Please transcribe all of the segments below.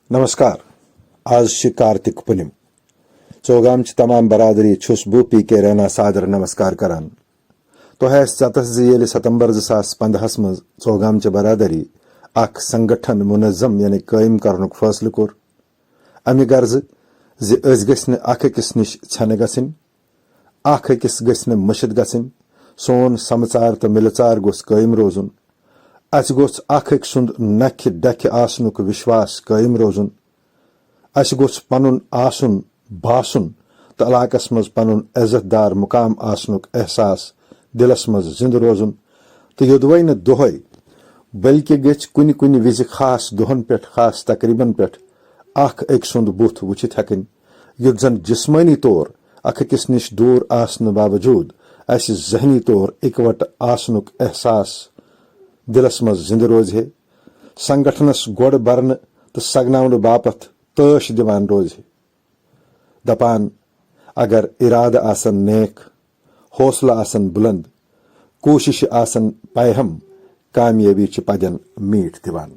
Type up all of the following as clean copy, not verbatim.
नमस्कार। आज कार्तिक पूनम चौगाम तमाम बरादरी छुस बह पी के रैना सादर नमस्कार करान। तो ये सितंबर 2015 मज चौगाम बरादरी अख संगठन मुनज़म यानी कायम कर फैसले कोर। अमि गर्ज गि अकिस नश छन गन अकिस गि मशिद गन सोन समचार तो मिलचार गोस कायम रोजुन। अस गोस सुंद नख डख आसनुक विश्वास कायम रोजुन। अस गोस पनुन आसुन बासुन तो इलाकस मज पनुन इज्जतदार मुकाम आसनुक एहसास दिलस मज जिंद रोजुन। तो योदवै न दोहै बल्कि गछ कुन कुन विज खास दोहन पे खास तकरीबन पे अख सुंद बुथ वुचित हेकन युत जन जिस्मानी तौर अकिस नश दूर आसन बावजूद अस जहनी तौर इकवट आसनुक एहसास दिलस मज जिंद रोज है। संगठनस गोड़ बरन तो सगनावन बापत तश दिवान रोज है। दपान अगर इराद आसन नेक हौसला आसन बुलंद कोशिश आसन पायहम कामयाबी पदन मीठ दिवान।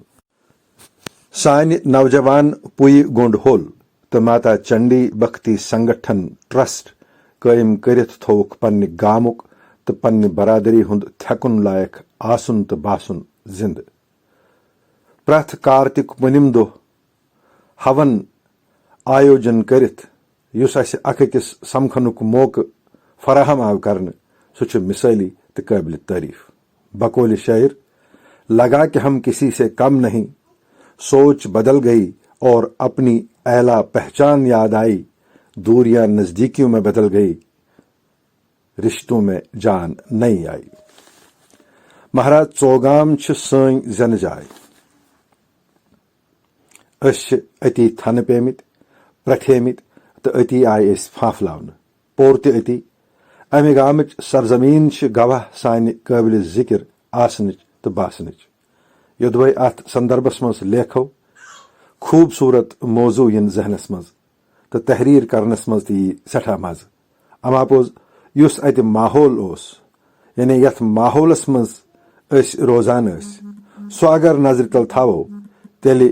सान नौजवान पुय गोंड होल तो माता चंडी बख्ती संगठन ट्रस्ट कायम करित थोक पन्ने गामुक तो पन्ने बरादरी हुंद थकुन लायक आसुन तो बासुन जिंद। प्रथ कार्तिक पूनम दो हवन आयोजन करित युस अकिस समखनुक मौक फराहम आव करने सह मिसाली तो काबिल तारीफ। बकौल शायर लगा कि हम किसी से कम नहीं, सोच बदल गई और अपनी एला पहचान याद आई, दूरियां नजदीकियों में बदल गई, रिश्तों में जान नहीं आई। महाराज चौगाम सन जन जाय अति थन पेमित प्रथेमित तो अति आय फाफलावन पोर अति अमि गामच सरजमीन गवाह सान काबिल जिक्र आसन तो बासन। योदवै अथ संदर्भस मज लेखो खूबसूरत मौजू इन जहनस मज तो तहरीर करनस मज ती सठा मज। अमापोज युस अति माहौल ओस यानी यथ माहौलस मज रोजान सो अगर नजर तल थवो तेल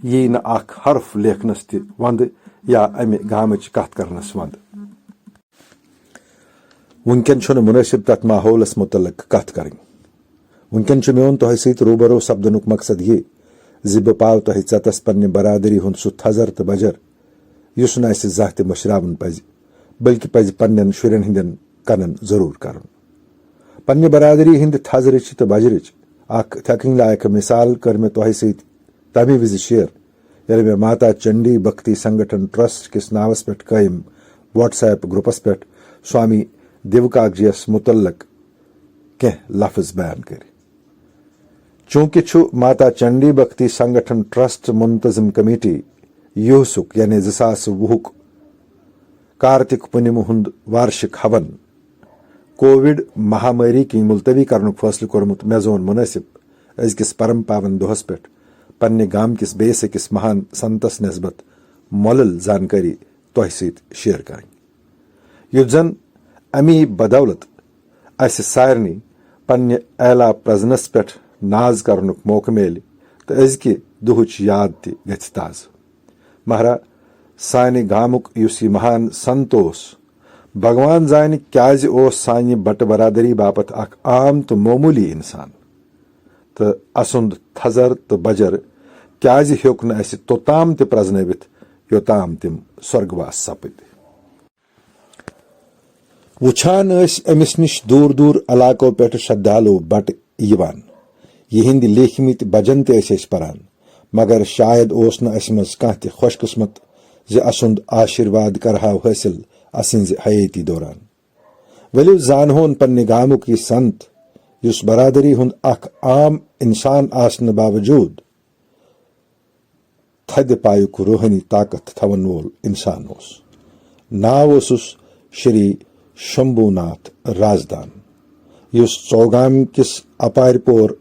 यी न अख हर्फ लेखनस ति वंद या अमि गामच कथ करनस वंद। वुनकन छुन मुनासिब तथ माहौलस मुतलक कथ करें। वुनकन छु मेन तोह सत रूबरो सपदनुक मकसद ये बह पाव तोह चतस पन्ने बरादरी हुंद सु थजर तो बजर युस न जह त मशरावन पज बल्कि पज पन्न शुरन हिंदन कनन जरूर करन। पन्ने बरादरी हिंद थजरच तो बजरच अख थकिंग लायक मिसाल कर मे तोह सत तमे विज शेयर ये मे माता चंडी बख्ती संगठन ट्रस्ट किस नावस पे कायम व्हाट्सएप ग्रुपस पे स्वामी दिवकागजियस मुतलक कह लफ्ज बयान कर। चूंकि छु माता चंडी बख्ती संगठन ट्रस्ट मुंतजम कमेटी यूसुक यानी 2020 कार्तिक पूनम हुंद वार्षिक हवन कोविड महामारी की मुलतवी करनुक फैसले कोरमुत मे जोन मुनासिब अजकिस परम पावन दोहस पे पन्ने गाम किस बेस अकिस महान संतस नस्बत मोलल जानकारी तोह सत शेयर करें। युत जन अमी बदौलत अस सारनी पन्ने एला प्रजनस पे नाज करनुक मौक मेल तो अजकि दुहुच याद ति गछ ताज। महरा साने गामुक युस महान संत ओस भगवान जान क्याज ओस सानि बट बरादरी बापत अख आम तो मामूली इंसान तो असुंद थजर तो बजर क्याज हेक न अस तोताम ते प्रजनवित योताम तिम स्वर्गवास सपद। वुछान अमिस निश दूर दूर इलाकों पे श्रद्धालु बट यवान यहिंद लेखमित भजन ते परान मगर शायद ओस न अस मज कह त खुशकिस्मत जे असुंद आशीर्वाद करहाव हासिल असिंज हयाती दौरान। वलियो जानहोन पन्ने गामुक यह संत युस बरादरी हुंद अख आम इंसान आसन बावजूद थद पायुक रूहानी ताकत थवन वोल इंसान ओस। नाव ओसुस श्री शंभुनाथ राजदान युस चौगाम किस अपारपोर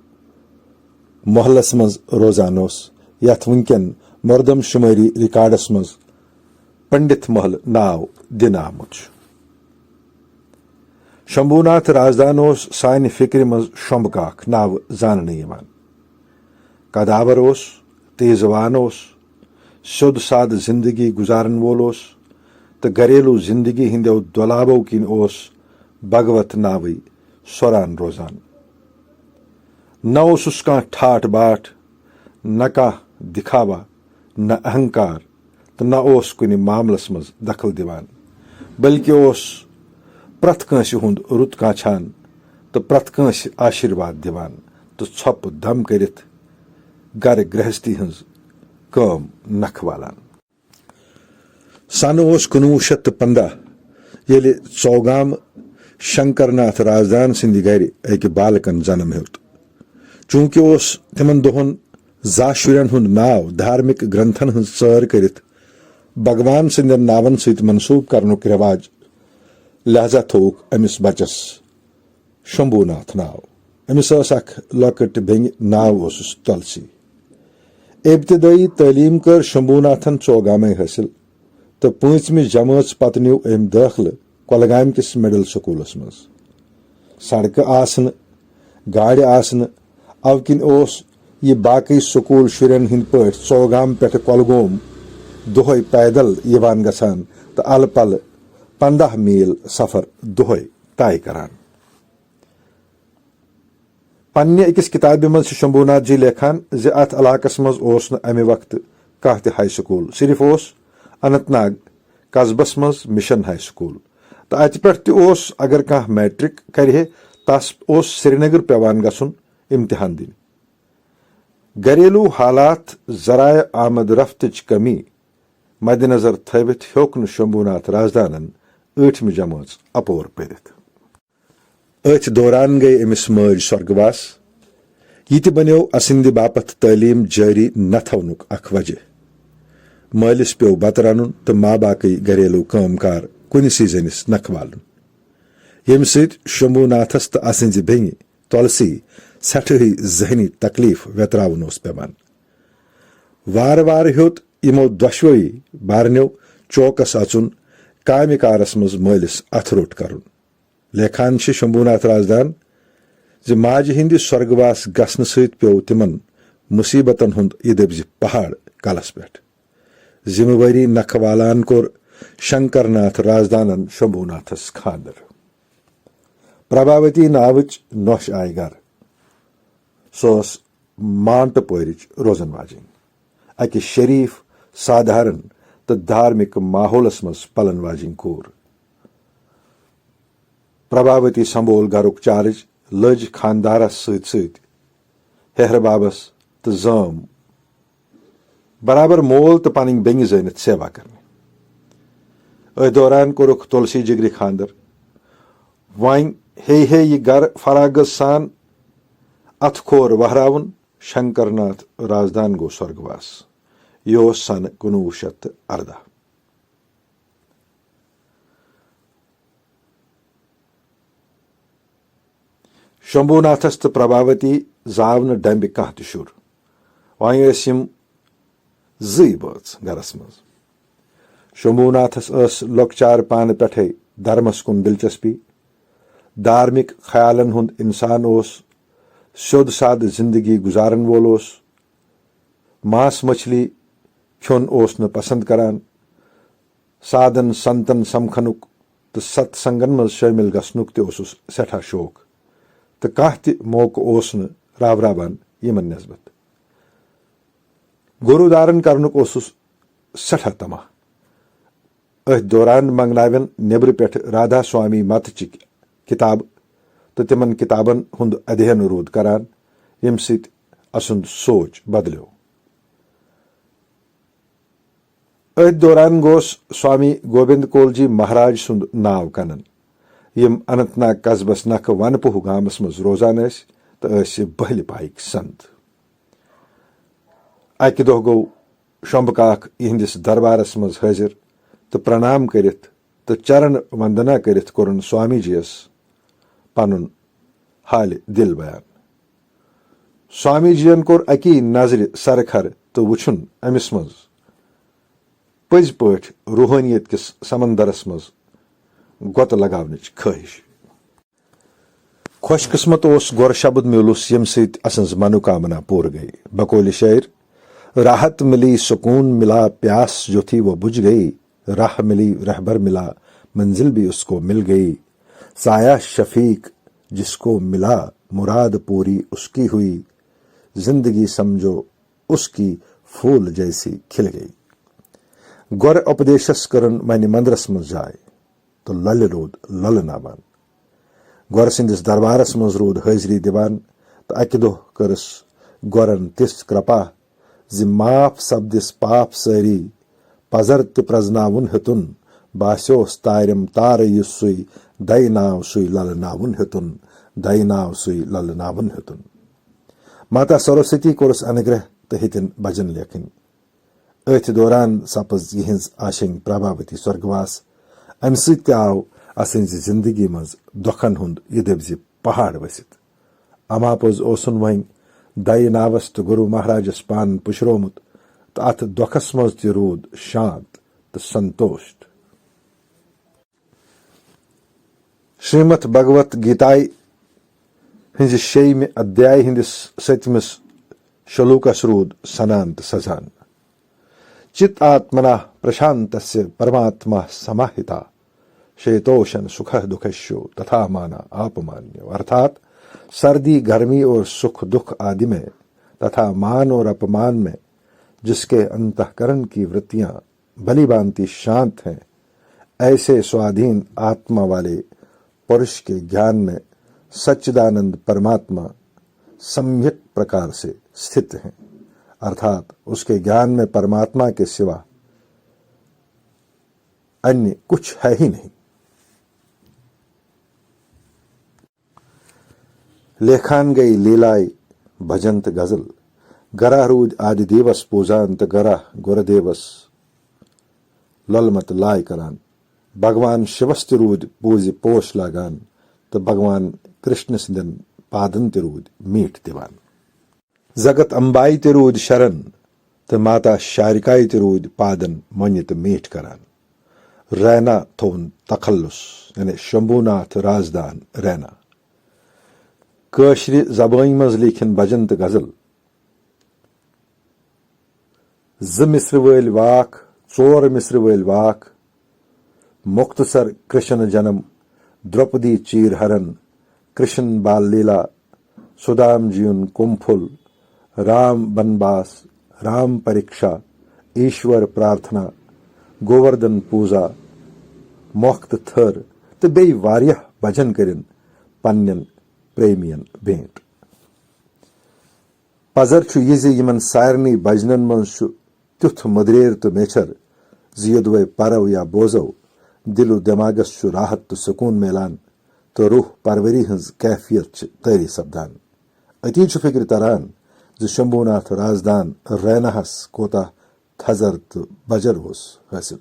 मोहल्लस मज रोजान ओस यथ वुनकन मर्दम शुमारी रिकॉर्डस मज पंडित महल नाव दिन आमुत। शंभुनाथ राजदान ओस सानि फिक्र मज शंभकाख नाव जानने यवान। कदावर ओस तेजवान ओस सोद साद जिंदगी गुजारन वोल ओस तो घरेलू जिंदगी हिंदो दुलाबो किन ओस भगवत नावै सोरान रोजान। न ओसुस कां ठाठ बाट, न कां दिखावा, न अहंकार, तो न ओस कुनि मामलस मज दखल दिवान, बल्कि ओस प्रथ कांसि हुंद रुत काछान तो प्रथ कांसि आशीर्वाद दिवान तो छप दम करित गर गृहस्थी हंज काम नख वालान। सन ओस 1915 येले चौगाम शंकरनाथ राजदान सिंधि गर अकि बालकन जन्म हेत। चूंकि ओस तिमन दोहन जा शुरन हुंद नाव धार्मिक ग्रंथन हंज सर करित भगवान सिंदन नावन सहित मनसूब करनुक रिवाज, लिहाजा थोक अमिस बचस शंभुनाथ नाव। अमिस अख लकट बेंग नाव ओसुस तुलसी। इब्तदाई तालीम कर शंभुनाथन चौगाम हासिल तो 5वीं जमात पत न्यू अम दाखिल कोलगाम किस मिडल स्कूलस मज। सड़क आसन गाड़ आसन अवकिन ओस यह बाकी स्कूल शुरन हिंद पट चौगाम पे कोलगोम दोहै पैदल यवान गसान तो अल पल 15 मील सफर दोहै तय करान। पन्ने अकिस किताबे मज शंभुनाथ जी लेखान जे अत इलाकस मज ओस न अमे वक्त कह ते हाई स्कूल, सिर्फ ओस अनंतनाग कस्बस मज मिशन हाई स्कूल तो अत पे ओस अगर कह मैट्रिक करे तस ओस श्रीनगर पेवान गसुन इम्तिहान दिन। घरेलू हालात जराय आमद रफ्तच कमी मद्देनजर थवित हेक न शंभुनाथ राजदानन 8वीं जमात अपोर परित। अथ दौरान गई अमिस मज स्वर्गवास। यह बनो असंद बापत तालीम जारी न थवनुक अख वजह। मालिस पे बत रनुन तो माँ बाकी घरेलू कामकार कुनसी जनिस नख वालन, यम सत शंभुनाथस तो असंज बेंगि तुलसी सठही जहनी तकलीफ वेत्रावन पेवान। वार वार हेत यमो दशवई बारनो चौकस अचुन कामि कारस मज मालिस अथ रोट करुन। लेखान शंभुनाथ राजदान जे माज हिंद स्वर्गवास गसन सत पे तिमन मुसीबतन हुंद इदबज पहाड़ कलस पे। जिम्मेवारी नख वालान कोर शंकरनाथ राजदानन शंभुनाथस खानदर। प्रभावती नावच नौश आय गर। सोस मांटपोरिच रोजन वाजिन अकि शरीफ साधारण तो धार्मिक माहौलस मज पलन वाजिन कोर। प्रभावती संभोल गरुक चार्ज लज खानदारस सत सत हेहर बाबस तो जाम बराबर मोल तो पन बेंग जनित सेवा करने। अ दौरान कोरुख तुलसी जिगरी खानदर। वन हे यह गर फरागत सान अथ खोर वहरावन शंकरनाथ राजदान गो स्वर्गवास। यो सन 1918। शंभुनाथस तो प्रभावती जाव न डंबि कह त शुर। वन जई बच गरस मज। शंभुनाथस लोकचार पान पे धर्मस कुन दिलचस्पी। धार्मिक ख्यालन हुंद इंसान ओस, सोद साद जिंदगी गुजारन वोल ओस, मांस मछली खोन ओस न पसंद करान, साधन संतन समखनुक तो सत्संगन मज शामिल गसनुक ते ओसुस सेठा शौक तो कह त मौका ओस न रावरावान यमन नस्बत। गुरु धारण करनुक ओसुस सेठा तमा। अथ दौरान मंगनावन नेबर पे राधा स्वामी मतच किताब तो तिमन किताबन हुंद अध्ययन रूद करान, यम सत असुंद सोच बदलो। अथ दौरान गोस स्वामी गोविंद कोलजी महाराज सुंद नाव कनन, यम अनंतनाग कस्बस नख वनपुह गामस मज रोजान तो बहल पाइक संत। अकि दो गो शंभकाख इहंदिस दरबारस मज हाजिर तो प्रणाम करित तो चरण वंदना करित कोरन स्वामी जीस पनुन हाल दिल बयान। स्वामी जीयन कोर अकी नजर सरखर तो वुछुन अमिस मज पज पठ रूहानियत किस समंदरस मज गोत लगावनच ख्वाहिश। खुशकिस्मत ओस गोर शब्द मिलुस यम सत असंज मनोकामना पूर गई। बकौल शायर राहत मिली, सुकून मिला, प्यास जो थी वो बुझ गई, राह मिली, रहबर मिला, मंजिल भी उसको मिल गई। साया शफीक जिसको मिला, मुराद पूरी उसकी हुई, जिंदगी समझो उसकी फूल जैसी खिल गई। गोर उपदेशस करन मानी मंदरस मज जाय तो लल रोद लल नामान। गोर सिंदिस दरबारस मज रोद हाजरी दिवान तो अकि दोह करस गोरन तिस कृपा जि माफ सपदिस पाप सारी, पजर ते प्रजनावुन हेतुन, बास्योस तारम तार युस सुई, दय नाव सुई ललनावुन हेतुन, दय नाव सुई ललनावुन हेतुन। माता सरस्वती कोरस अनुग्रह तो हेतिन भजन लेखन। अथ दौरान सपज यहज आशंग प्रभावती स्वर्गवास। अम सत आव असंज जिंदगी मज दुखन हुंद यह दबज पहाड़ वसित। अमापोज ओसन वन दय नावस तो गुरु महाराजस पान पुशरोमुत तो अथ दुखस मज त रूद शांत तो संतोष। श्रीमद भगवत गीताय हिंज 6वें अध्याय हिंदिस 7मिस श्लोकस रूद सनान तो सजान। चित आत्मना प्रशांतस्य परमात्मा समाहिता, शेतोषण सुख दुखस्यो तथा माना आपमान्य। अर्थात सर्दी गर्मी और सुख दुख आदि में तथा मान और अपमान में जिसके अंतःकरण की वृत्तियां भली भांति शांत हैं, ऐसे स्वाधीन आत्मा वाले पुरुष के ज्ञान में सच्चिदानंद परमात्मा सम्यक प्रकार से स्थित हैं। अर्थात उसके ज्ञान में परमात्मा के सिवा अन्य कुछ है ही नहीं। लेखान गई लीलाई भजंत गजल, गरा रूज आदि दिवस पूजांत गरा गुरदेवस ललमत लाय करान। भगवान शिवस्त रूद पूज पोष लगान तो भगवान कृष्ण सिंदन पादन तिरूद मीठ दिवान। जगत अंबाई तिरूद शरण तो माता शारिकाई तिरूद पादन मन तो मीठ करान। रैना थोन तखल्लुस यानी शंभुनाथ राजदान रैना। कश्र जबान मज लिखन भजन तो गजल, ज मिस्र वल वाक, 4 मिस्र वल वाक, मुख्तसर कृष्ण जन्म, द्रौपदी चीर हरण, कृष्ण बाल लीला, सुदाम जीवन कुंफुल, राम बनवास, राम परीक्षा, ईश्वर प्रार्थना, गोवर्धन पूजा, मोख्त थर तो बे वारिया भजन करिन पन्नन प्रेमियन भेंट। पजर छु यह यमन सारनी भजनन मन तुथ मदरेर तो मेचर जियदवे परव या बोजो दिलो दिमागस छु राहत तो सुकून मेलान तो रूह परवरी हंज कैफियत तरी सपदान। अती छु फिक्र तरान जो शंभुनाथ राजदान रैनहस कोता थजर तो बजर होस हासिल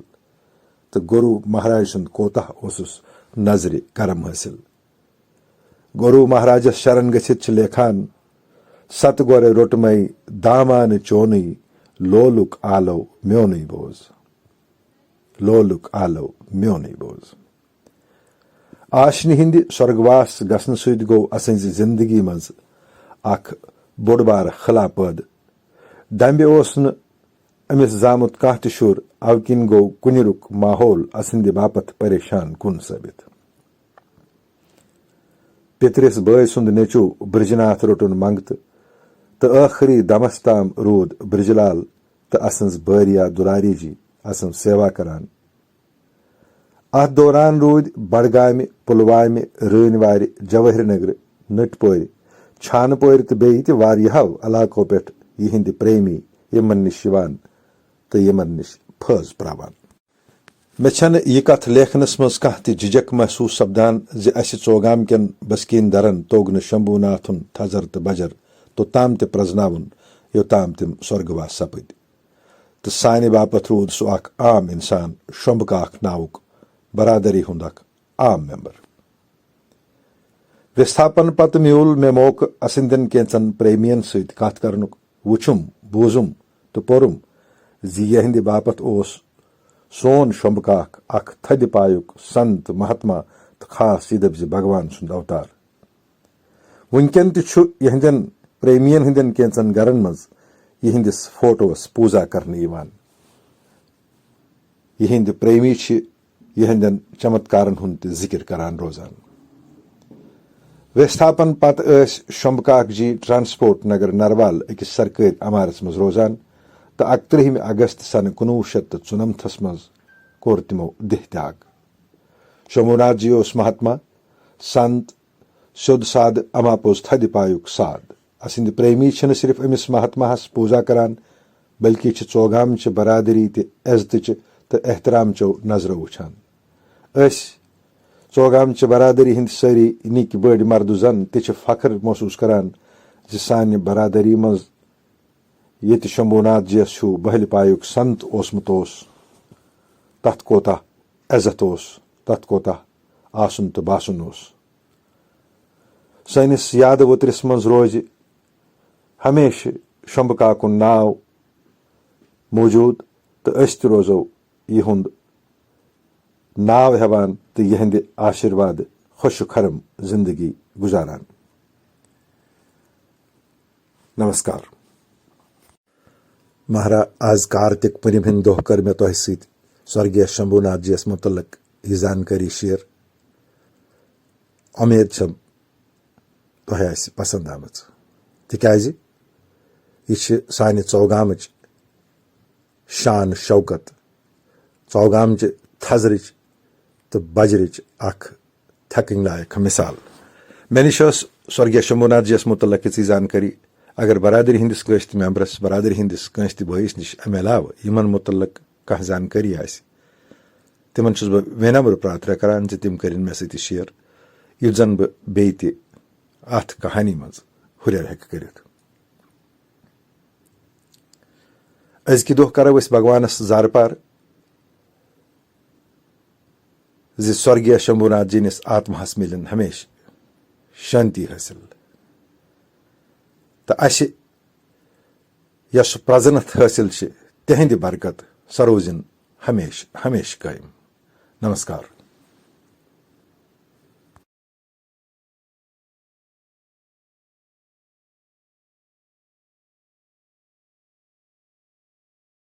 तो गुरु महाराज सुंद कोता ओसुस नजर करम हासिल। गुरु महाराज शरण गसित लेखान, सत गोरे रोटमई दामान चोनी, लोलुक आलो म्योनी बोज, लोलुक आलो म्योनी बोज। आशनि हिंद स्वर्गवास गसन सुद गो असंज जिंदगी मज अख बोड़ बार खला पद। दम्बे ओस न अमिस जामुत काह त शुर, अवकिन गो कुनिरुक माहौल असंद बापत परेशान कुन साबित। पितरिस बय सुंद नेचू ब्रजनाथ रोटन मंगत तो आखिरी दमस ताम रूद ब्रजलाल तो असंज बरिया दुलारी जी असं सेवा करान। अत दौरान रूद बड़गाम, पुलवामे, रनवार, जवाहर नगर, नटपोर, छानपोर तो बे वारियाहो इलाकों पे यहंद प्रेमी यमन निश तो यमन निश फज प्रावान। मे छन यह कथ लेखनस मज कह झिझक महसूस सपदान जि अस चौगाम कन बस्कीन दरन तोग न शंभुनाथुन थजर तो बजर तोताम ते प्रजनावन योताम तिम स्वर्गवास सपद तो साने बापत रूद सो अख आम इंसान शंभकाख नावुक बरादरी हुंद अख आम मेंबर। विस्थापन पत म्यूल मे मौक असंदन केंचन प्रेमियन सत कथ करनुक, वुछुम बूजुम तो पोरुम जि यहंद बापत ओस सोन शंभकाख अख थद पायुक संत महात्मा तो खास यदबज भगवान सुंद अवतार। वुनकन यहंदन प्रेमियन हंदन केंचन गरन मज यिहंदिस फोटोस पूजा करने यिवान। यिहंदि प्रेमी छ यिहंदन चमत्कारन हुंद जिक्र करान रोजान। विस्थापन पत शंभकाक जी ट्रांसपोर्ट नगर नरवाल अकिस सरकारी अमारत मज रोजान तो 31 अगस्त सन 1994 मज कोर तिमो देह त्याग। शंभुनाथ जी ओस महात्मा संत शुद्ध साध अमापोस थद पायुक साध। असिंद प्रेमी छन सिर्फ अमिस महात्मा पूजा करान बल्कि चौगाम बरादरी ते इज्जत तो एहतराम चो नजर वुछान। चौगाम बरादरी हिंद सारी निक बड़ मर्द जन ते फख्र महसूस करान सान बरादरी मज ये शंभुनाथ जी बहल पायुक संत ओसमुत तथ कोता इज्जत तथ कोता आसन तो बासन सैनिस याद वतरिस मज रोज हमेश शंभकाकुन नाव मौजूद तो अस रोजो यहुंद नाव हेवान तो यहंद आशीर्वाद खुश खरम जिंदगी गुजारान। नमस्कार। महारा आज कार्तिक पूर्णिम हिंद दोह कर मे तोह सत स्वर्गीय शंभुनाथ जी मुतलक यह जानकारी शेयर। उम्मीद तोह पसंद आमच तिकाज यह सानि चौगाम शान शौकत चौगाम थजरच तो बजरच थकन लायक मिसाल। मे निश स्वर्गीय शंभुनाथ जी मुतलक यी जानकारी अगर बरादरी हिंदिस कस मेंबरस बरादरी हिंदिस कस भईस निश अमे अलाव यमन मुतलक कह जानकारी तिमन बह विनम्र प्रार्थना करान तिम कर मे सत शेयर युथ जन बह बे अथ कहानी मज हुरर हेक करित। अजकि दोह करो भगवानस जारपार जि स्वर्गीय शंभुनाथ जी निस आत्मास मिलन हमेश शांति हासिल तो अस यस प्रजनत हासिल तिहंद बरकत सरोजन हमेश हमेश कायम। नमस्कार।